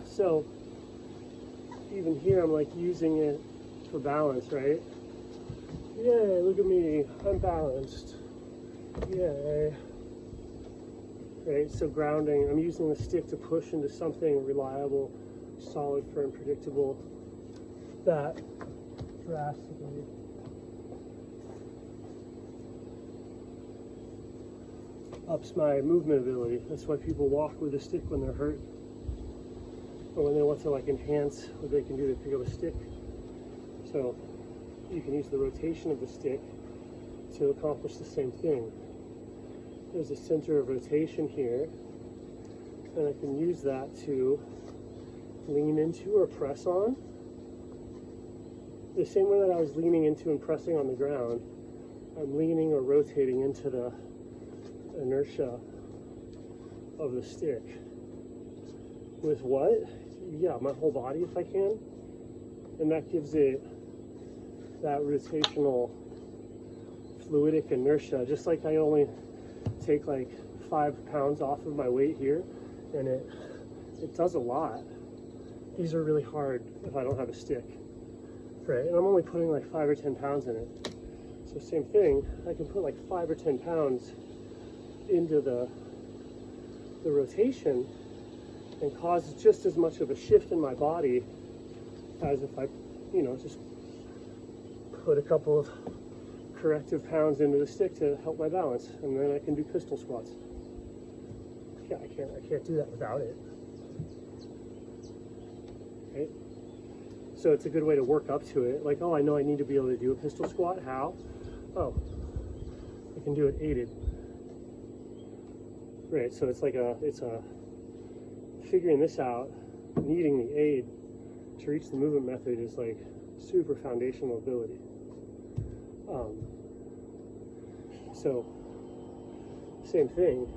So even here, I'm like using it for balance, right? Yay, look at me, I'm balanced. Yay. Right, so grounding, I'm using the stick to push into something reliable, solid, firm, predictable. That drastically ups my movement ability. That's why people walk with a stick when they're hurt, or when they want to like enhance what they can do, they pick up a stick. So you can use the rotation of the stick to accomplish the same thing. There's a center of rotation here, and I can use that to lean into or press on. The same way that I was leaning into and pressing on the ground, I'm leaning or rotating into the inertia of the stick. With what? Yeah, my whole body if I can. And that gives it that rotational fluidic inertia, just like I only take like 5 pounds off of my weight here, and it does a lot. These are really hard if I don't have a stick, right? And I'm only putting like 5 or 10 pounds in it. So same thing, I can put like 5 or 10 pounds into the rotation and cause just as much of a shift in my body as if I, just put a couple of corrective pounds into the stick to help my balance, and then I can do pistol squats. Yeah, I can't do that without it. Right? So it's a good way to work up to it. Like, oh, I know I need to be able to do a pistol squat. How? Oh, I can do it aided. Right, so it's a figuring this out, needing the aid to reach the movement method is like super foundational ability. So same thing,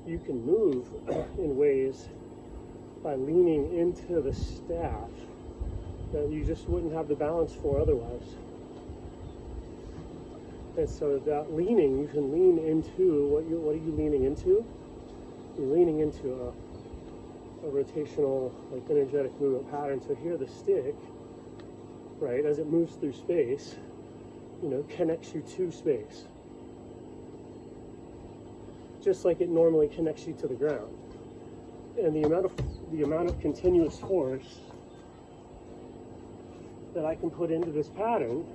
you can move in ways by leaning into the staff that you just wouldn't have the balance for otherwise. And so that leaning, you can lean into, what are you leaning into? You're leaning into a rotational, like energetic movement pattern. So here the stick, right, as it moves through space, connects you to space. Just like it normally connects you to the ground. And the amount of continuous force that I can put into this pattern,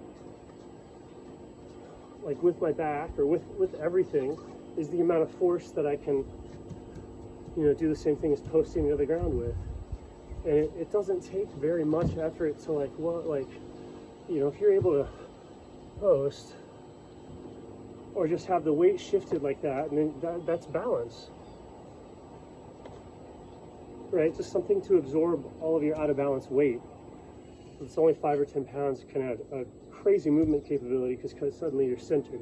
like with my back or with everything, is the amount of force that I can, do the same thing as posting to the ground with. And it doesn't take very much effort to if you're able to post or just have the weight shifted like that, and then that's balance. Right? Just something to absorb all of your out of balance weight. It's only 5 or 10 pounds, can add a crazy movement capability because suddenly you're centered.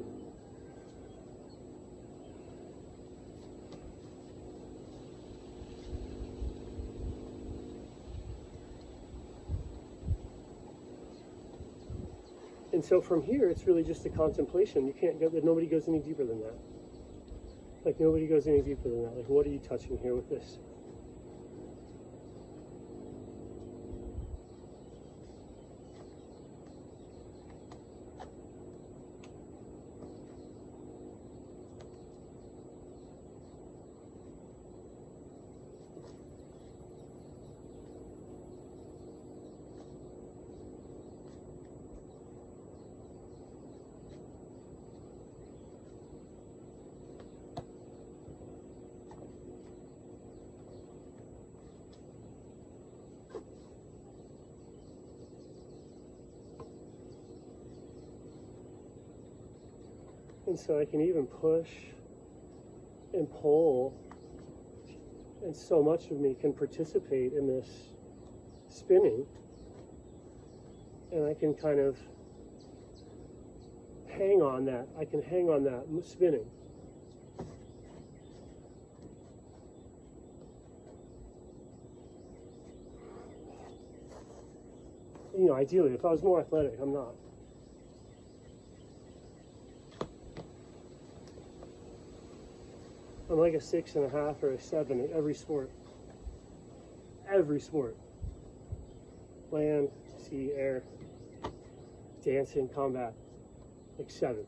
And so from here, it's really just a contemplation. You can't go, nobody goes any deeper than that. Like nobody goes any deeper than that. Like, what are you touching here with this? And so I can even push and pull, and so much of me can participate in this spinning, and I can kind of hang on that. I can hang on that spinning. Ideally, if I was more athletic, I'm not. I'm like a 6.5 or a 7 in every sport. every sport. Land, sea, air, dancing, combat, like 7.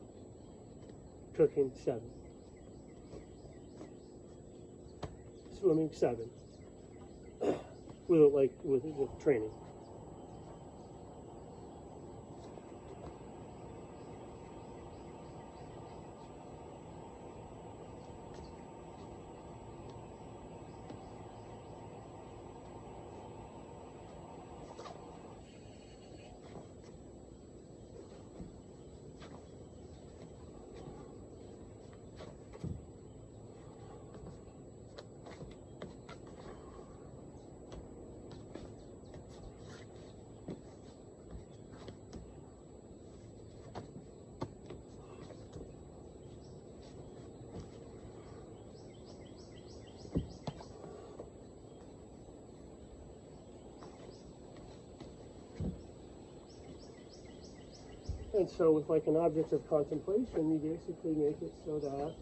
Cooking, 7. Swimming, 7. with training. And so with like an object of contemplation, you basically make it so that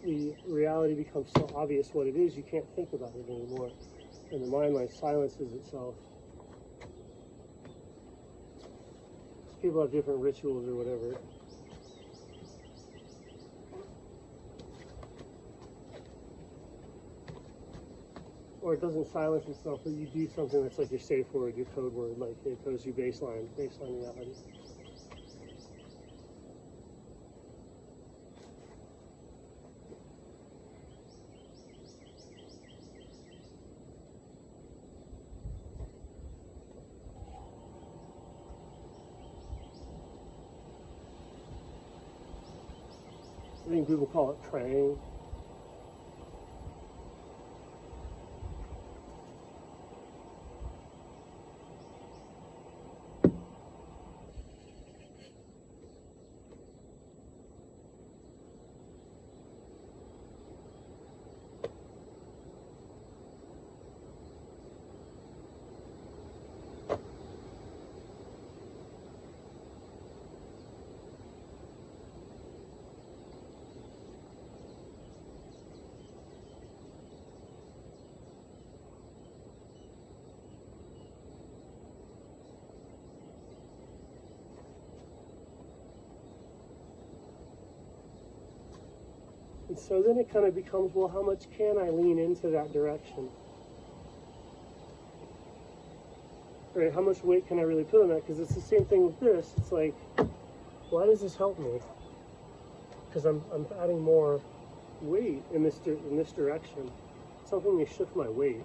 the reality becomes so obvious what it is, you can't think about it anymore. And the mind like silences itself. People have different rituals or whatever. Or it doesn't silence itself, but you do something that's like your safe word, your code word, like it goes your baseline reality. I think people call it praying. And so then it kind of becomes, well, how much can I lean into that direction? Right? How much weight can I really put on that? Because it's the same thing with this. It's like, why does this help me? Because I'm adding more weight in this direction. It's helping me shift my weight.